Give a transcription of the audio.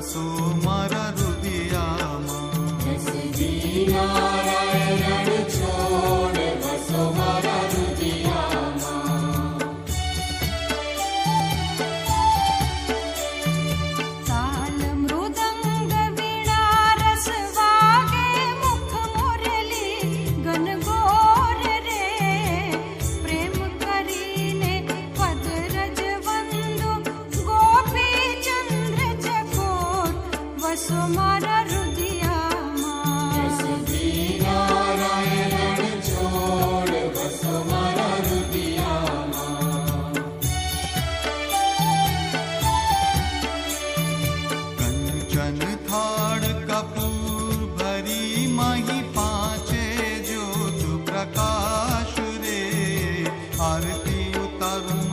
વસો મારા હૃદયામાં. નારાયણ છોડ વસો મારા હૃદયામાં. તાલ મૃદંગ વીણા રસ વાગે મુખ મુરલી ગનગોર રે. પ્રેમ કરીને પદ રજવંદુ ગોપી ચંદ્ર ચકોર વસો મારા હૃદયામાં. નારાયણ છોડ વસો મારા હૃદયામાં. કંચન થાળ કપૂર ભરી મહી પાંચે જ્યોત પ્રકાશ રે. આરતી ઉતારું